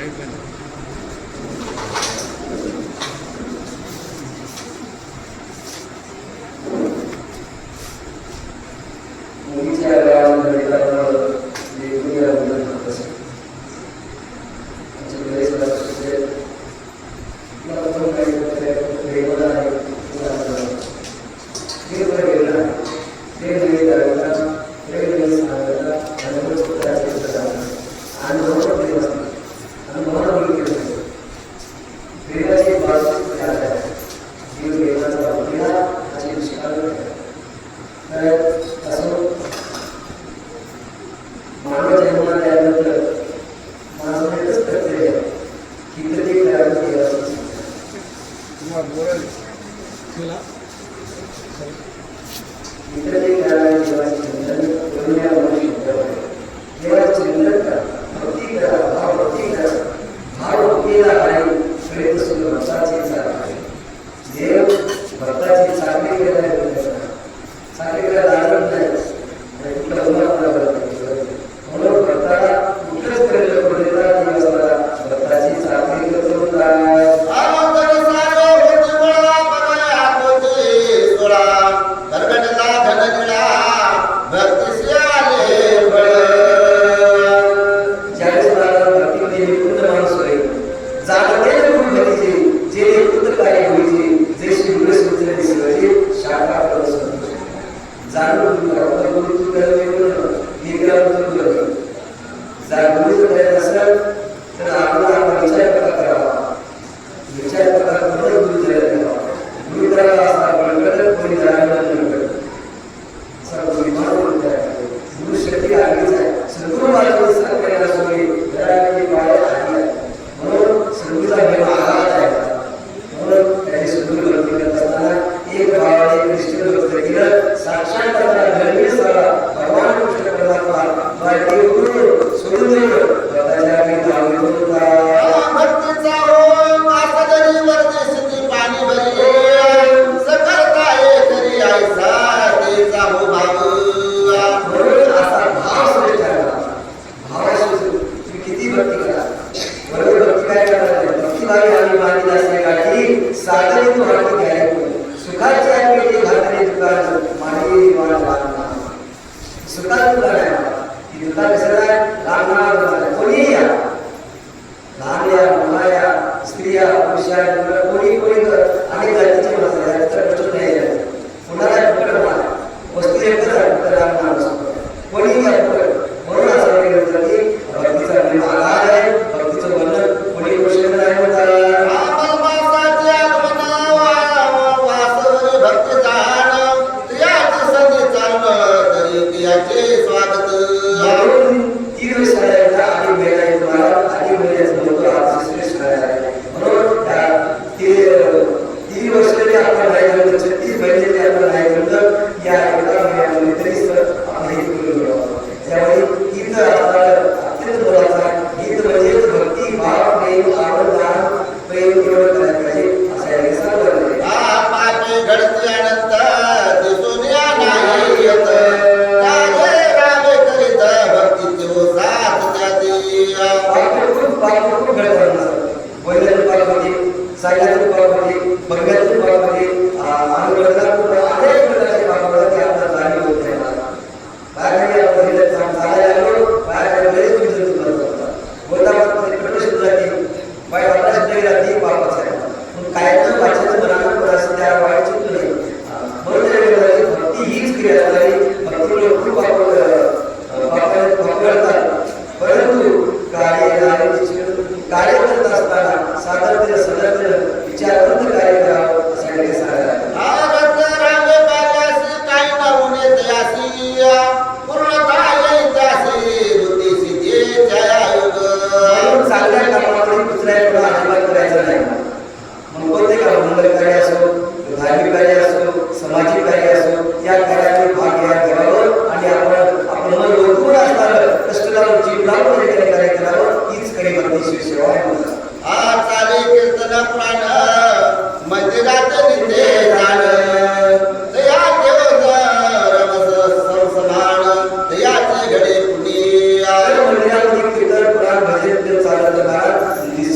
चालत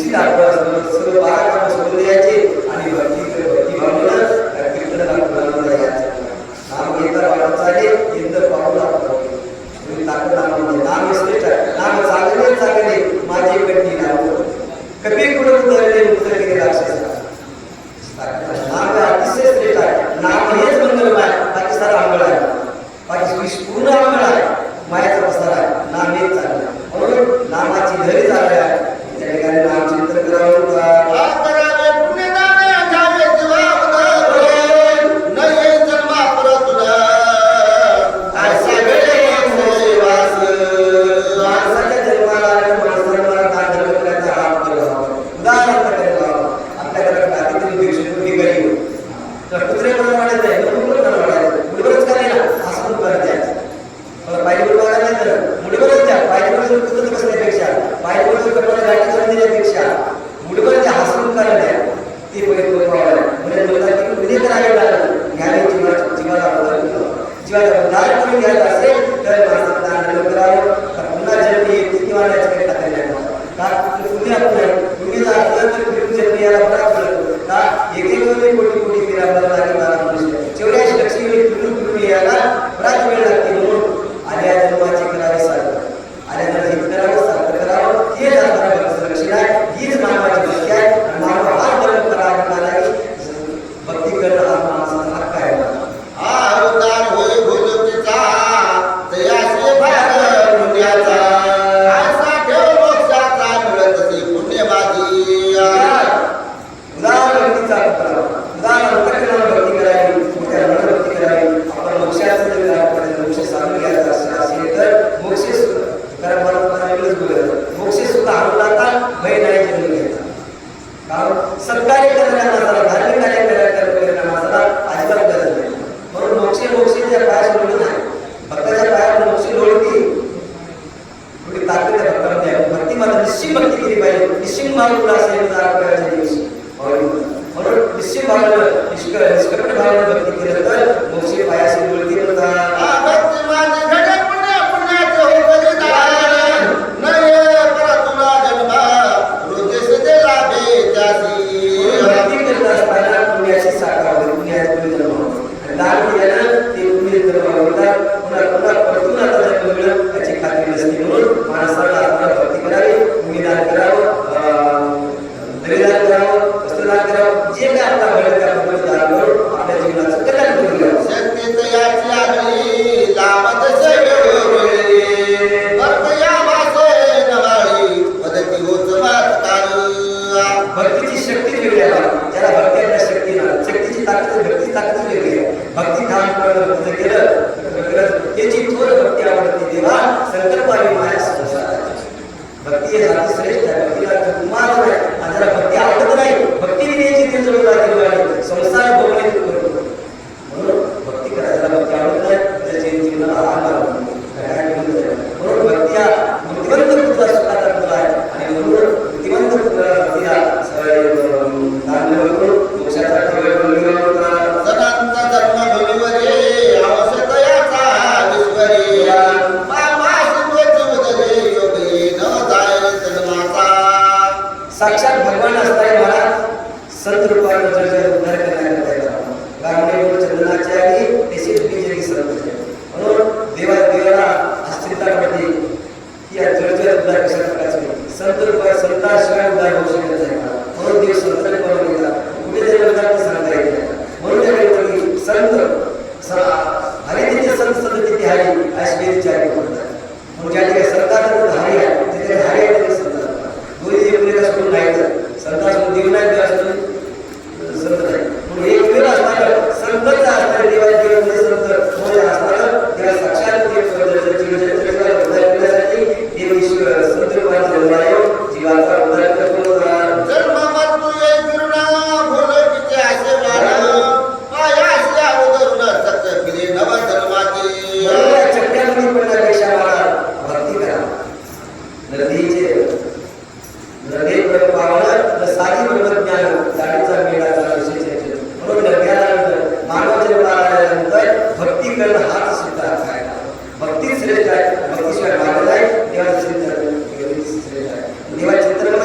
निश्चित आपण सर्व 12 कामं सोडून द्यायचे आणि भक्ती भावनेनं कीर्तनाला पुढे जायचं. नाम घेता वाढत चाले इंद्र पाऊल आपलं तुम्ही ताकद नाम श्रेष्ठ नाम चांगले माझे कठी नाव कपी कुठं उतरले उतरले राक्षस. नाम अतिशय श्रेष्ठ आहे. नाम हेच मंगलमय आहे. बाकी सारा अंगळ आहे. बाकी पूर्ण अंगळ आहे. मायाचा पसार आहे. नाम हेच चांगलं म्हणून नामाची धरी चालू आहे. त्या ठिकाणी नाम चिंतन करावं साक्षात भगवान असताना मला संत रूपाने उद्धार करण्याकरता गावडे चंदनाच्या आधी त्याची बीजेची संत म्हणून देवाला आश्चर्यता पडते की या जळजळ उद्धार कशा प्रकारचे संत रूपा संताशिवाय उद्धार होऊ शकत नाही. म्हणून देव संतांनी बनवून गेला कुठे जरी उद्धार सांगता येत नाही. म्हणून त्यावेळी संत हरितीचे संत संत किती हरी अशी विचार करतात. म्हणून ज्या ठिकाणी संतांना हरी आहे तिथे हरी आहे संत दोन्ही एकमेकांना सोडून नाही तर संतांना देव नाही देव असतो संत नाही. म्हणून एक वेळ असताना संतचा असणारे देवाचे देव संत मोठे असताना तेव्हा साक्षात करण्यासाठी देव ईश्वर संत रूपाने जन्माला येऊन जीवाचा उद्धार करतो. चक्रामध्ये पडण्यापेक्षा मला भक्ती करा. नदी पावलं साधी ब्रह्मज्ञान गाडीचा मेळाचा विशेष म्हणून मानव जन्माला आल्यानंतर भक्ती करणं हाच सिद्ध आहे. भक्ती श्रेष्ठ आहे. भक्तीशिवाय मार्ग नाही. देवाचं श्रेष्ठ आहे. देवाचे चित्र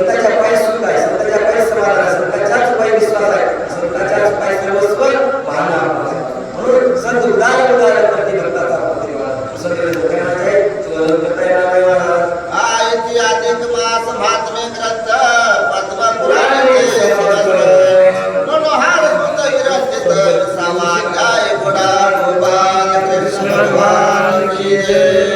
संतांच्या पायी सुख आहे, संतांच्या पायी समाधान आहे, संतांच्याच पायी विश्वास आहे, संतांच्याच पायी सर्वस्व वाहन आहे. म्हणून संत उदार उदार प्रति भक्ताचा प्रतिवाद संत लोकांचे सुवर्ण करता येणार आयती अधिक मास महात्मे ग्रंथ पद्म पुराण मनोहार सुत हिरण्यत समाजाय गुणा गोपाल कृष्ण भगवान की जय.